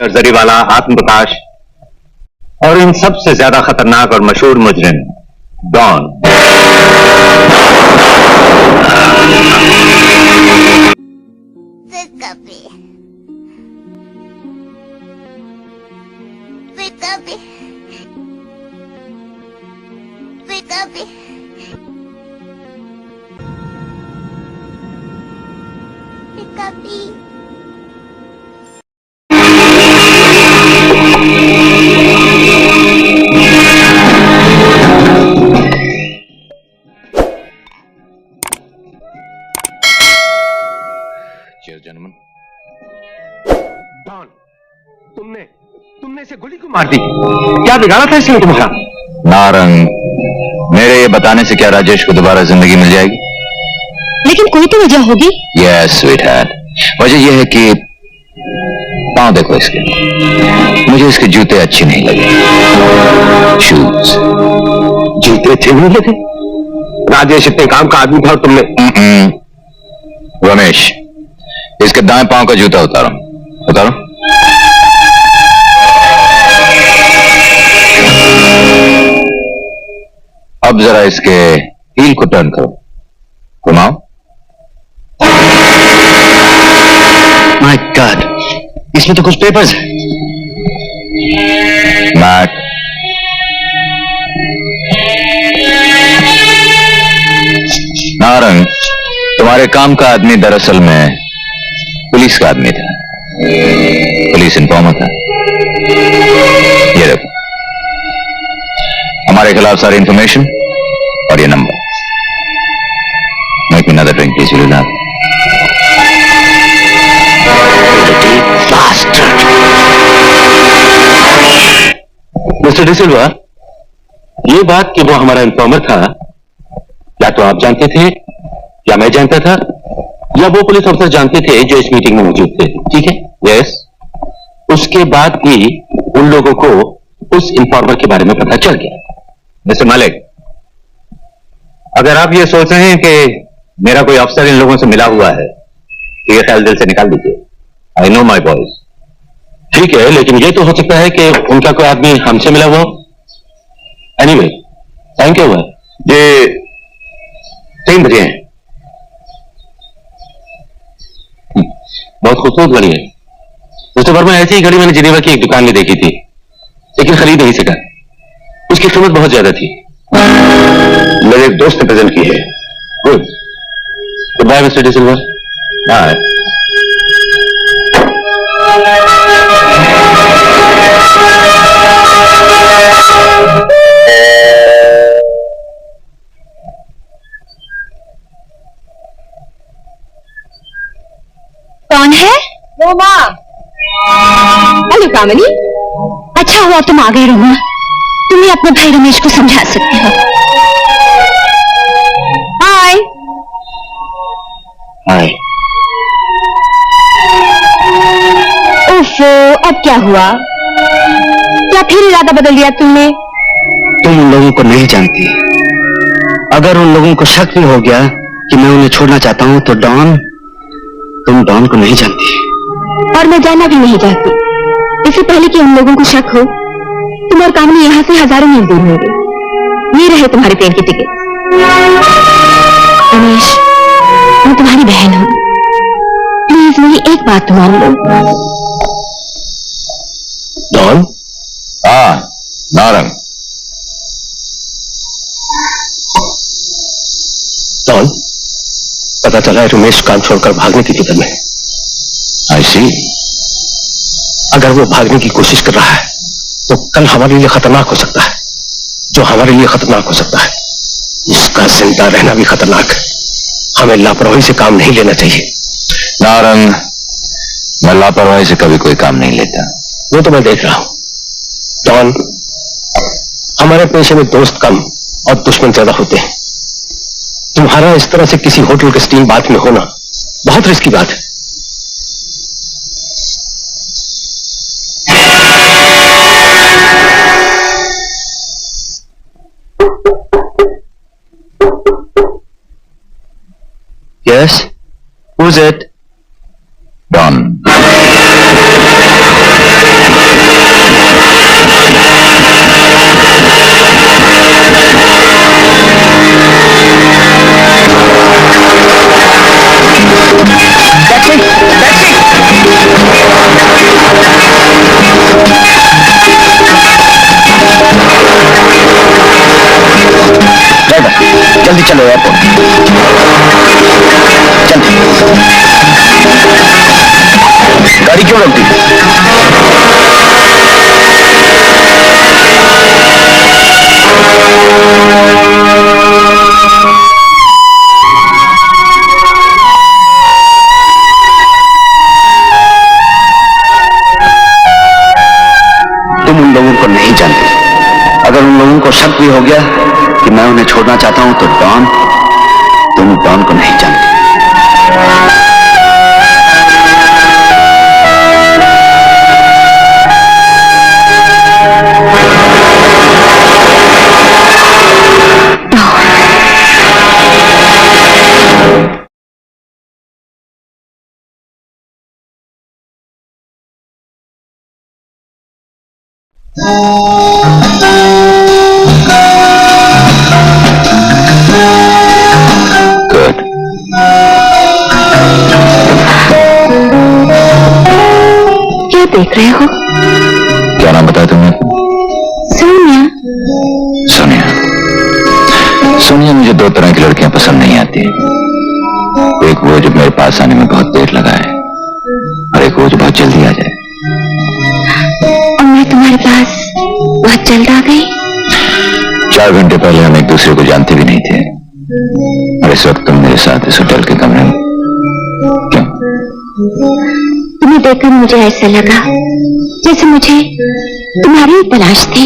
Surgery वाला आत्मप्रकाश और इन सबसे ज्यादा खतरनाक और मशहूर मुजरिम डॉन। डॉन, तुमने इसे गोली क्यों मार दी? क्या बिगाड़ा था इसने तुम्हारा? नारंग, मेरे ये बताने से क्या राजेश को दोबारा जिंदगी मिल जाएगी? लेकिन कोई तो वजह होगी। यस स्वीटहार्ट, वजह यह है कि पांव देखो इसके, मुझे इसके जूते अच्छे नहीं लगे। शूज, जूते अच्छे नहीं लगे? राजेश इतने काम का आदमी था और तुमने। रमेश, इसके दाएं पांव का जूता उतारो, उतारो। अब जरा इसके हील को टर्न करो, घुमाओ। माय गॉड, इसमें तो कुछ पेपर्स है। मैट, नारंग, तुम्हारे काम का आदमी दरअसल में पुलिस का आदमी था, पुलिस इन्फॉर्मर था। ये देखो, हमारे खिलाफ सारी इंफॉर्मेशन और ये number. Make me another drink please, will not. Mister D'Silva, ये बात कि वो हमारा इन्फॉर्मर था, या तो आप जानते थे या मैं जानता था, या वो पुलिस अफसर जानते थे जो इस मीटिंग में मौजूद थे, ठीक है? यस। उसके बाद भी उन लोगों को उस इन्फॉर्मर के बारे में पता चल गया। मिस्टर मालिक, अगर आप ये सोच रहे हैं कि मेरा कोई अफसर इन लोगों से मिला हुआ है तो ये ख्याल दिल से निकाल दीजिए। I know my boys. ठीक है, लेकिन ये तो हो सकता है कि उनका कोई आदमी हमसे मिला हुआ। Anyway, thank you. ये 3 बजे हैं। बहुत खूबसूरत घड़ी है मिस्टर वर्मा। ऐसी ही घड़ी मैंने जिनेवा की एक दुकान में देखी थी, लेकिन खरीद नहीं सका। उसकी कीमत बहुत ज्यादा थी। मेरे एक दोस्त ने प्रेजेंट की है। Good goodbye mister D'Silva. Bye. कौन है? वो माँ। हेलो कामनी, अच्छा हुआ तुम आ गए रोमा। तुम्हें अपने भाई रमेश को समझा सकते हो। हाय। हाय। ओफो, अब क्या हुआ? क्या फिर इरादा बदल दिया तुमने? तुम उन लोगों को नहीं जानती। अगर उन लोगों को शक भी हो गया कि मैं उन्हें छोड़ना चाहता हूं तो तुम डॉन को नहीं जानती। और मैं जानना भी नहीं चाहती। इससे पहले कि उन लोगों को शक हो, तुम और कामनी यहाँ से हजारों मील दूर होंगे। ये रहे तुम्हारे ट्रेन की टिकट। रमेश, मैं तुम्हारी बहन हूँ, प्लीज मेरी एक बात मान लो। डॉन? हाँ, नारंग। डॉन, पता चला है रमेश काम छोड़कर भागने की फिक्र में। आई सी। अगर वो भागने की कोशिश कर रहा है तो कल हमारे लिए खतरनाक हो सकता है। जो हमारे लिए खतरनाक हो सकता है, उसका जिंदा रहना भी खतरनाक है। हमें लापरवाही से काम नहीं लेना चाहिए। नारंग, मैं लापरवाही से कभी कोई काम नहीं लेता। वो तो मैं देख रहा हूं। डॉन, हमारे पेशे में दोस्त कम और दुश्मन ज्यादा होते हैं। तुम्हारा इस तरह से किसी होटल के स्टीम बाथ में होना बहुत रिस्की बात है। Yes? Who's it? Don. जल्दी चलो एयरपोर्ट। चल। गाड़ी क्यों रोक दी? तुम उन लोगों को नहीं जानते। अगर उन लोगों को शक भी हो गया कि मैं उन्हें छोड़ना चाहता हूं तो डॉन, तुम डॉन को नहीं जानते। गुड। क्या देख रहे हो? क्या नाम बताया तुमने? सोनिया। सोनिया। सोनिया, मुझे दो तरह की लड़कियां पसंद नहीं आती। एक वो जो मेरे पास आने में बहुत देर लगा है, और एक वो जो बहुत जल्दी आ जाए। और मैं तुम्हारे पास बहुत जल्द आ गई। 4 घंटे पहले हम एक दूसरे को जानते भी नहीं थे, और इस वक्त तुम मेरे साथ इस होटल के कमरे में। क्यों? तुम्हें देखकर मुझे ऐसा लगा जैसे मुझे तुम्हारी तलाश थी।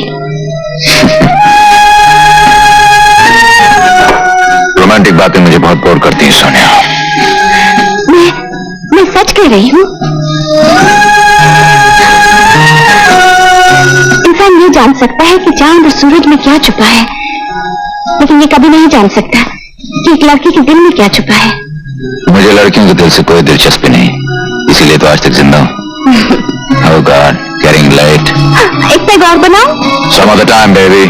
रोमांटिक बातें मुझे बहुत बोर करती हैं सोनिया। मैं सच कह रही हूँ। इंसान ये जान सकता है कि चांद और सूरज में क्या छुपा है, लेकिन ये कभी नहीं जान सकता कि एक लड़की के दिल में क्या छुपा है। मुझे लड़कियों के दिल से कोई दिलचस्पी नहीं, इसीलिए तो आज तक जिंदा हूँ। Oh God, getting late. एक पैग और बनाओ। Some other time, baby.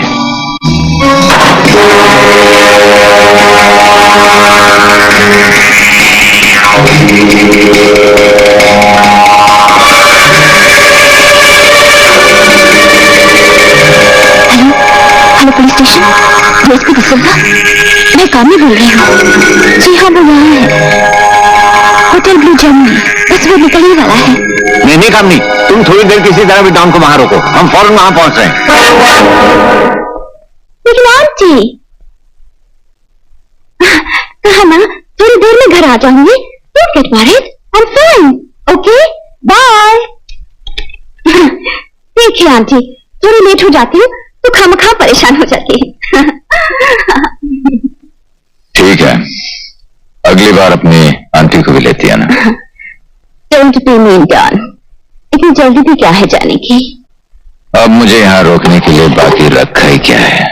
Hello police station, DSP D'Silva. मैं कामी बोल रही हूँ। जी हाँ, वो यहाँ है, होटल ब्लू जेम में। बस वो निकलने वाला है। नहीं कामनी, तुम थोड़ी देर किसी तरह भी डॉन को वहां रोको, हम फौरन वहां पहुंच रहे हैं। लेकिन आंटी, कहा ना थोड़ी देर में घर आ जाऊंगी। Don't get worried, I am fine. Okay, bye. देखिए आंटी, थोड़ी लेट हो जाती हूँ तो खामखा परेशान हो जाती है। ठीक है, अगली बार अपनी आंटी को भी लेती है ना। डोंट बी मीन डॉन, इतनी जल्दी भी क्या है जाने की? अब मुझे यहाँ रोकने के लिए बाकी रखा ही क्या है।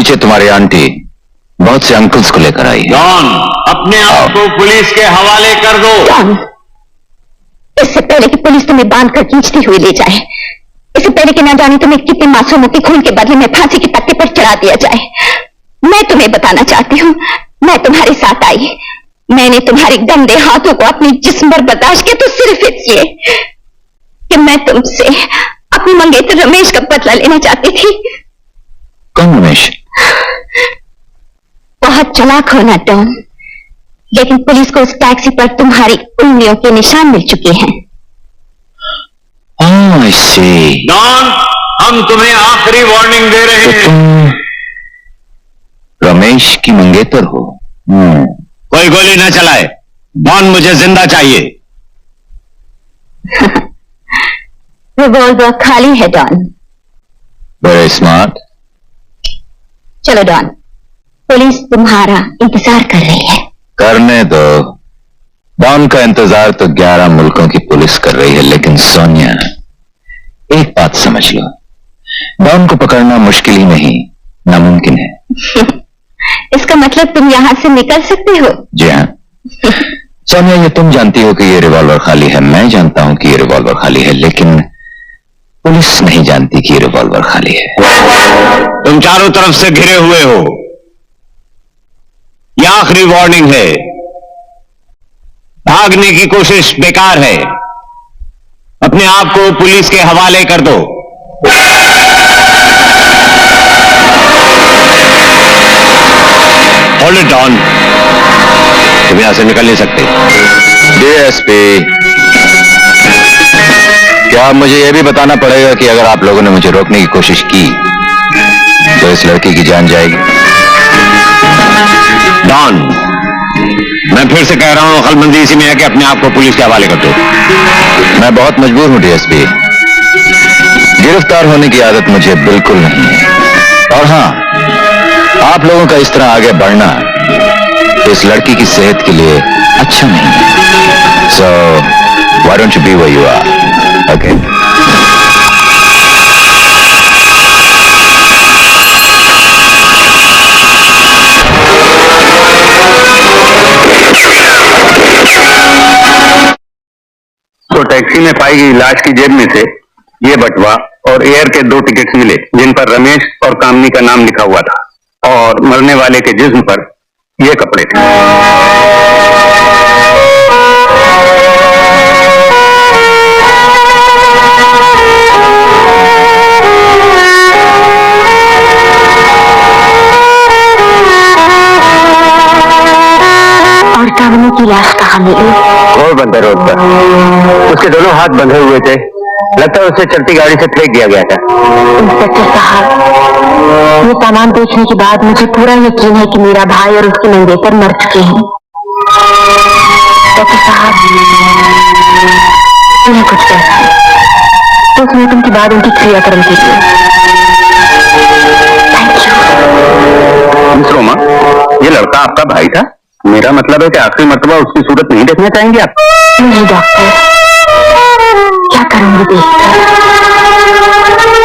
नीचे तुम्हारी आंटी बहुत से अंकल्स को लेकर आई है। डॉन, अपने आप को पुलिस के हवाले कर दो। डॉन, इससे पहले कि पुलिस तुम्हें बांधकर खींचती हुई ले जाए, इससे पहले कि न जाने तुम्हें कितने मासूमों के खून के बदले में फांसी के तख्ते पर चढ़ा दिया जाए, मैं तुम्हें बताना चाहती हूँ, मैं तुम्हारे साथ आई। मैंने तुम्हारे गंदे हाथों को अपने जिस्म पर बर्दाश्त किया तो सिर्फ इसलिए कि मैं तुमसे अपने मंगेतर रमेश का बदला लेना चाहती थी। कौन रमेश? बहुत चालाक हो ना डॉन, लेकिन पुलिस को उस टैक्सी पर तुम्हारी उंगलियों के निशान मिल चुके हैं। I see। डॉन, हम तुम्हें आखिरी वार्निंग दे रहे तो हैं। तुम रमेश की मंगेतर हो? कोई गोली न चलाए, डॉन मुझे जिंदा चाहिए। रिवॉल्वर खाली है डॉन। Very smart. चलो डॉन, पुलिस तुम्हारा इंतजार कर रही है। करने दो। डॉन का इंतजार तो 11 मुल्कों की पुलिस कर रही है, लेकिन सोनिया, एक बात समझ लो, डॉन को पकड़ना मुश्किल ही नहीं, नामुमकिन है। इसका मतलब तुम यहां से निकल सकते हो? जी हाँ। सोनिया, ये तुम जानती हो कि ये रिवॉल्वर खाली है, मैं जानता हूं कि ये रिवॉल्वर खाली है, लेकिन पुलिस नहीं जानती कि ये रिवॉल्वर खाली है। तुम चारों तरफ से घिरे हुए हो, यह आखिरी वार्निंग है। भागने की कोशिश बेकार है, अपने आप को पुलिस के हवाले कर दो। होल्ड इट डॉन, तुम यहां से निकल नहीं सकते। डीएसपी, क्या मुझे यह भी बताना पड़ेगा कि अगर आप लोगों ने मुझे रोकने की कोशिश की तो इस लड़की की जान जाएगी? डॉन, मैं फिर से कह रहा हूं, अक्लमंदी इसी में है कि अपने आप को पुलिस के हवाले कर दो। मैं बहुत मजबूर हूं डीएसपी, गिरफ्तार होने की आदत मुझे बिल्कुल नहीं है। और हां, आप लोगों का इस तरह आगे बढ़ना इस लड़की की सेहत के लिए अच्छा नहीं है। So why don't you be where you are? Okay. तो टैक्सी में पाई गई लाश की जेब में से ये बटवा और एयर के 2 टिकट्स मिले, जिन पर रमेश और कामनी का नाम लिखा हुआ था, और मरने वाले के जिस्म पर ये कपड़े थे। और कामनी की लाश कहाँ मिली? और बंदर रोड पर, उसके दोनों हाथ बंधे हुए थे, लगता है उसे चलती गाड़ी से फेंक दिया गया था। इंस्पेक्टर साहब, ये सामान देखने के बाद मुझे पूरा यकीन है कि मेरा भाई और उसकी मंगेतर मर चुके हैं। डॉक्टर साहब, उन्हें कुछ कहना है, पोस्टमार्टम के बाद उनकी क्रियाकर्म कीजिए। Thank you. मिस रोमा, ये लड़का आपका भाई था? मेरा मतलब है कि आखिरी मर्तबा उसकी सूरत नहीं देखना चाहेंगे आप? नहीं डॉक्टर, क्या करूंगी देखकर,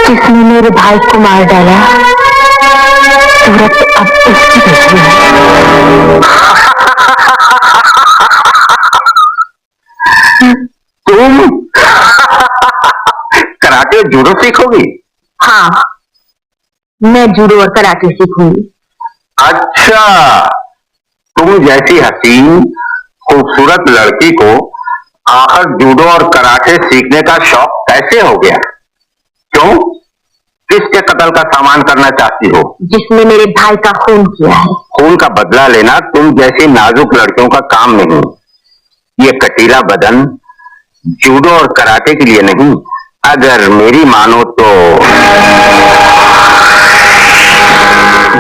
जिसने मेरे भाई को मार डाला, सूरत अब उसकी देखनी है। तुम कराटे और जूडो सीखोगी? हाँ, मैं जूडो और कराटे सीखूंगी। अच्छा, तुम जैसी हसीन खूबसूरत लड़की को आखिर जूडो और कराटे सीखने का शौक कैसे हो गया? क्यों? किसके कत्ल का सामान करना चाहती हो? जिसने मेरे भाई का खून किया है। खून का बदला लेना तुम जैसी नाजुक लड़कियों का काम नहीं। ये कटीला बदन जूडो और कराटे के लिए नहीं, अगर मेरी मानो तो।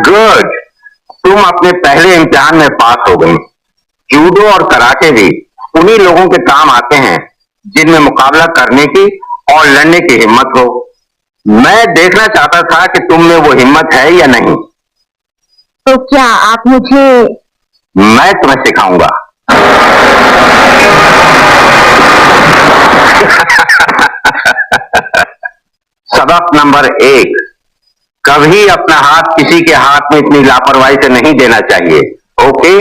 गुड, तुम अपने पहले इम्तिहान में पास हो गई। जूडो और कराटे भी उन्हीं लोगों के काम आते हैं जिनमें मुकाबला करने की और लड़ने की हिम्मत हो। मैं देखना चाहता था कि तुम में वो हिम्मत है या नहीं। तो क्या आप मुझे? मैं तुम्हें सिखाऊंगा। सबक नंबर 1, कभी अपना हाथ किसी के हाथ में इतनी लापरवाही से नहीं देना चाहिए। ओके?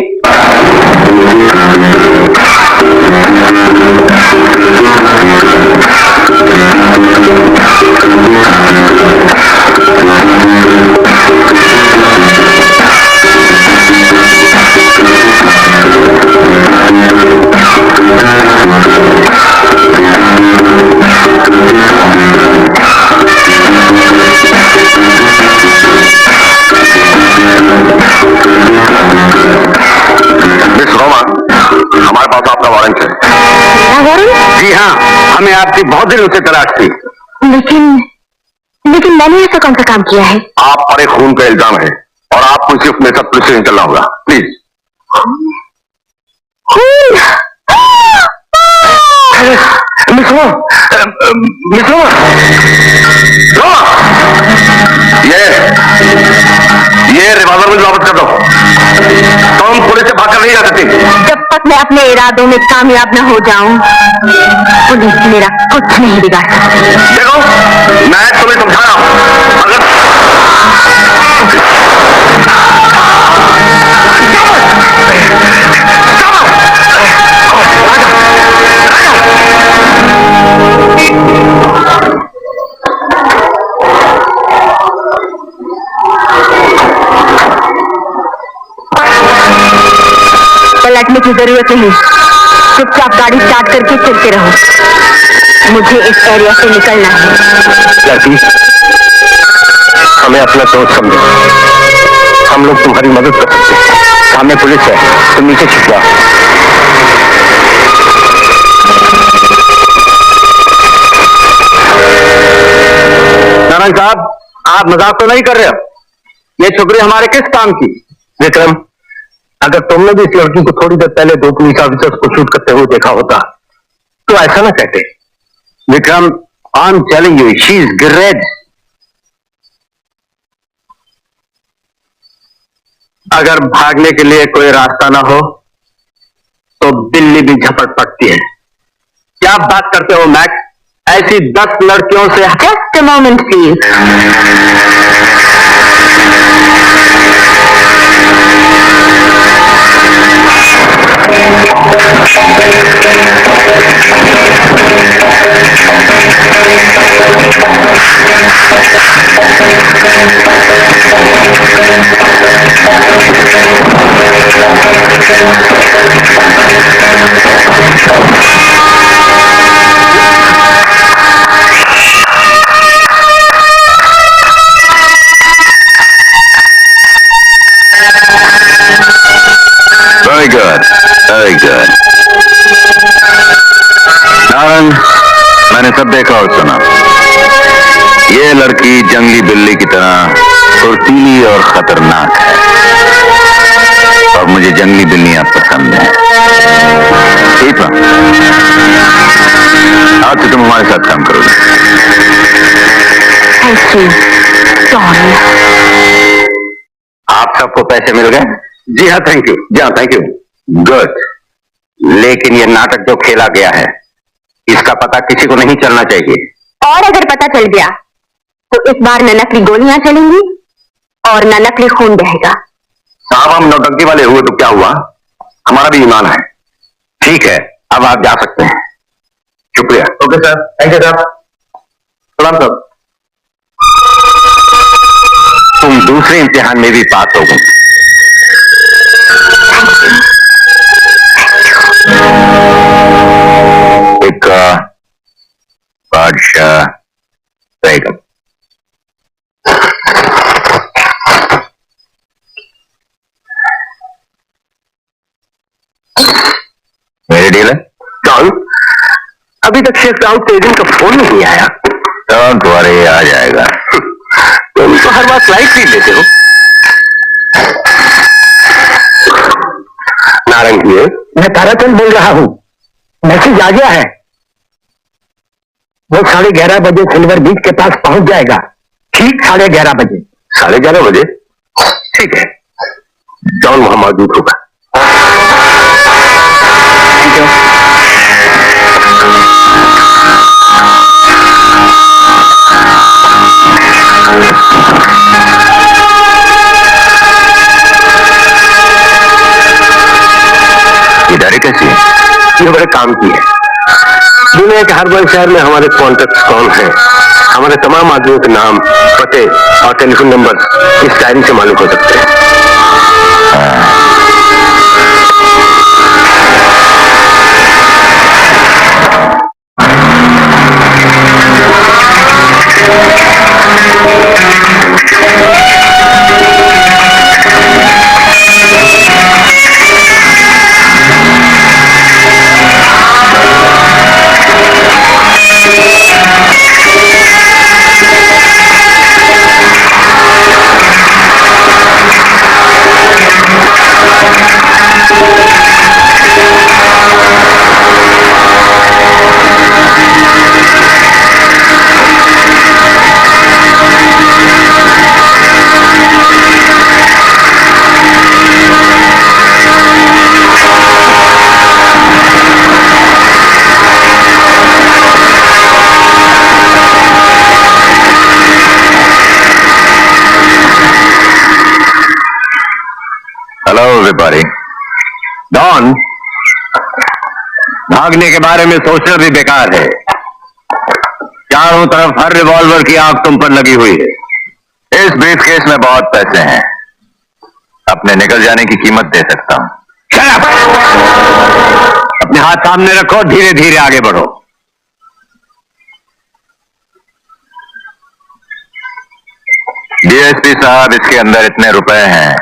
मिस रोमा, हमारे पास आपका वारंट है। मेरा वारंट? जी हाँ, हमें आपकी बहुत दिनों से तलाश थी। लेकिन मैंने ऐसा कौन सा काम किया है? आप पर एक खून का इल्जाम है और आपको सिर्फ मेरे साथ पुलिस स्टेशन चलना होगा। Please. Miss Roma, miss Roma, Roma, ये रिवॉल्वर मुझे वापस कर दो। तुम पुलिस से भागकर नहीं जा सकती। जब तक मैं अपने इरादों में कामयाब न हो जाऊं, पुलिस मेरा कुछ नहीं बिगाड़ सकती। देखो, मैं तुम्हें समझा रहा हूं, अगर पलटने की जरूरत नहीं, चुपचाप गाड़ी स्टार्ट करके चलते रहो। मुझे इस एरिया से निकलना है। लड़की, हमें अपना दोस्त समझो। हम लोग तुम्हारी मदद कर सकते हैं। सामने पुलिस है, तुम नीचे छुप जाओ। नारायण साहब, आप मजाक तो नहीं कर रहे हो? ये छोकरी हमारे किस काम की? विक्रम, अगर तुमने भी इस लड़की को थोड़ी देर पहले दो पुलिस ऑफिसर्स को शूट करते हुए देखा होता तो ऐसा ना कहते। Vikram, I am telling you, she is great. अगर भागने के लिए कोई रास्ता ना हो तो बिल्ली भी झपट पड़ती है। क्या बात करते हो मैक्स? ऐसी 10 लड़कियों से just a moment please. Very good, very good. Narayan, मैंने सब देखा और सुना। ये लड़की जंगली बिल्ली की तरह फुर्तीली और खतरनाक है और मुझे जंगली बिल्लियां पसंद हैं। ठीक है, आज से तुम हमारे साथ काम करोगे। Thank you Don. आप सबको पैसे मिल गए? जी हाँ, थैंक यू। जी हाँ, थैंक यू। गुड। लेकिन ये नाटक जो खेला गया है, इसका पता किसी को नहीं चलना चाहिए। और अगर पता चल गया तो इस बार न नकली गोलियां चलेंगी और न नकली खून बहेगा। साहब, हम नौटंकी वाले हुए तो क्या हुआ? हमारा भी ईमान है। ठीक है, अब आप जा सकते हैं। शुक्रिया। Okay sir, thank you sir. प्रणाम सर। तुम दूसरे इम्तिहान में भी पास हो गई। बादशाह बेगम। मेरे डीलर जॉन, अभी तक शेख दाऊद तेजिन का फोन नहीं आया। डोंट वरी, आ जाएगा। तुम तो हर बार फ्लाइट भी लेते हो। नारायण जी, मैं ताराचंद बोल रहा हूं। मैसेज आ गया है। वो 11:30 बजे सिल्वर बीच के पास पहुंच जाएगा। ठीक 11:30 बजे। 11:30 बजे? ठीक है, जॉन वहां मौजूद होगा। ठीक है। काम की है। दुनिया के हर बड़े शहर में हमारे कॉन्टेक्ट कौन हैं, हमारे तमाम आदमियों के नाम, पते और टेलीफोन नंबर इस डायरी से मालूम हो सकते हैं। Hello everybody. डॉन, भागने के बारे में सोचना भी बेकार है। चारों तरफ हर रिवॉल्वर की आंख तुम पर लगी हुई है। इस ब्रीफकेस में बहुत पैसे हैं, अपने निकल जाने की कीमत दे सकता हूं। अपने हाथ सामने रखो, धीरे धीरे आगे बढ़ो। डीएसपी साहब, इसके अंदर इतने रुपए हैं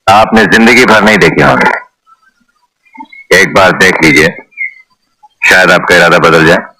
आपने जिंदगी भर नहीं देखे होंगे। एक बार देख लीजिए, शायद आपका इरादा बदल जाए।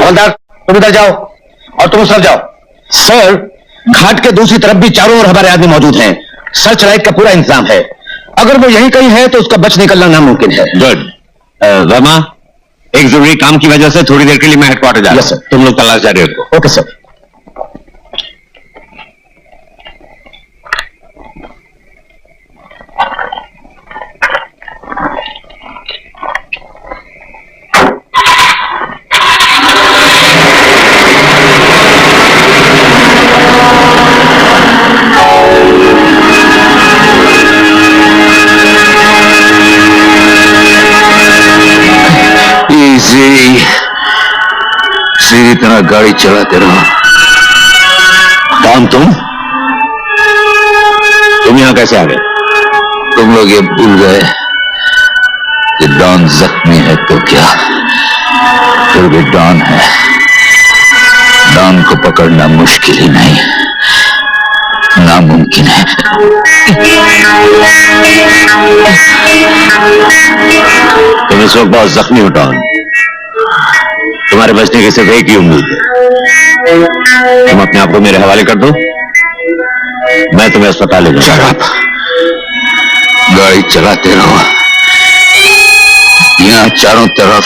हवलदार, तुम इधर जाओ और तुम उस तरफ जाओ। सर, घाट के दूसरी तरफ भी चारों ओर हमारे आदमी मौजूद हैं। सर्च लाइट का पूरा इंतजाम है। अगर वो यहीं कहीं है तो उसका बच निकलना नामुमकिन है। गुड। वर्मा, एक जरूरी काम की वजह से थोड़ी देर के लिए मैं हेडक्वार्टर जा रहा हूं। तुम लोग तलाश जारी रखो। Okay sir. सीधी तरह गाड़ी चलाते रहो। डॉन, तुम यहां कैसे आ गए? तुम लोग ये भूल गए कि डॉन जख्मी है तो क्या, फिर भी डॉन है। डॉन को पकड़ना मुश्किल ही नहीं, नामुमकिन है। तुम इस वक्त बहुत जख्मी हो डॉन। तुम्हारे बचने की सिर्फ एक ही उम्मीद है, तुम अपने आप को मेरे हवाले कर दो, मैं तुम्हें अस्पताल ले जाऊंगा। गाड़ी चलाते रहो। यहाँ चारों तरफ